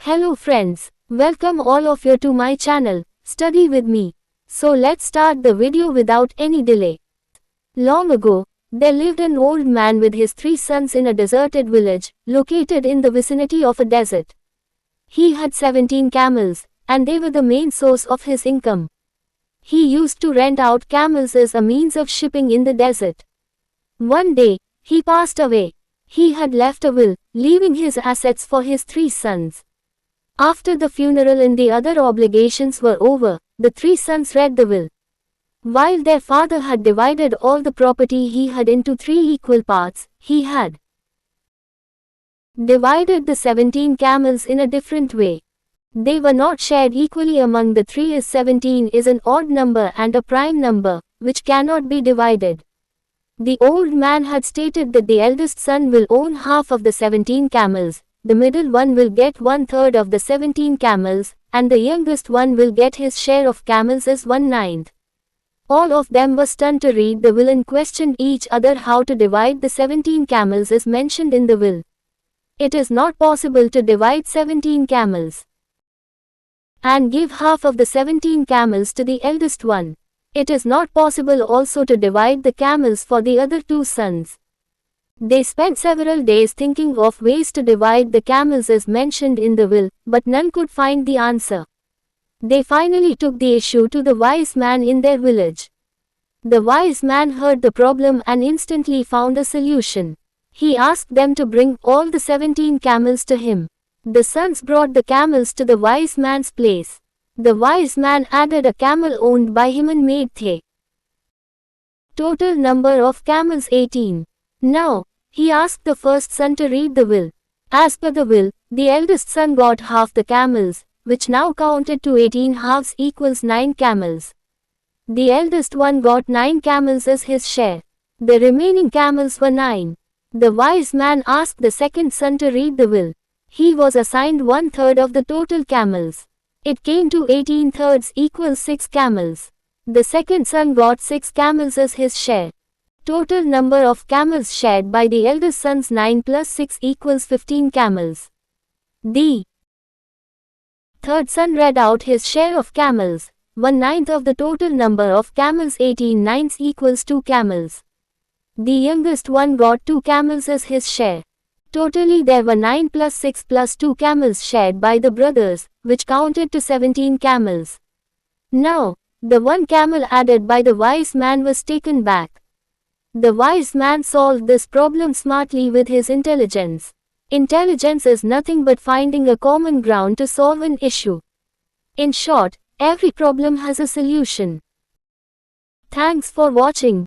Hello friends, welcome all of you to my channel, Study with me. So let's start the video without any delay. Long ago, there lived an old man with his 3 sons in a deserted village, located in the vicinity of a desert. He had 17 camels, and they were the main source of his income. He used to rent out camels as a means of shipping in the desert. One day, he passed away. He had left a will, leaving his assets for his 3 sons. After the funeral and the other obligations were over, the 3 sons read the will. While their father had divided all the property he had into 3 equal parts, he had divided the 17 camels in a different way. They were not shared equally among the 3 as 17 is an odd number and a prime number, which cannot be divided. The old man had stated that the eldest son will own half of the 17 camels, the middle one will get 1/3 of the 17 camels, and the youngest one will get his share of camels as 1/9. All of them were stunned to read the will and questioned each other how to divide the 17 camels as mentioned in the will. It is not possible to divide 17 camels and give half of the 17 camels to the eldest one. It is not possible also to divide the camels for the other 2 sons. They spent several days thinking of ways to divide the camels as mentioned in the will, but none could find the answer. They finally took the issue to the wise man in their village. The wise man heard the problem and instantly found a solution. He asked them to bring all the 17 camels to him. The sons brought the camels to the wise man's place. The wise man added a camel owned by him and made the total number of camels 18. Now, he asked the first son to read the will. As per the will, the eldest son got half the camels, which now counted to 18 halves equals 9 camels. The eldest one got 9 camels as his share. The remaining camels were 9. The wise man asked the second son to read the will. He was assigned 1/3 of the total camels. It came to 18/3 equals 6 camels. The second son got 6 camels as his share. Total number of camels shared by the eldest son's 9 plus 6 equals 15 camels. The third son read out his share of camels. 1/9 of the total number of camels 18/9 equals 2 camels. The youngest one got 2 camels as his share. Totally there were 9 plus 6 plus 2 camels shared by the brothers, which counted to 17 camels. Now, the 1 camel added by the wise man was taken back. The wise man solved this problem smartly with his intelligence. Intelligence is nothing but finding a common ground to solve an issue. In short, every problem has a solution. Thanks for watching.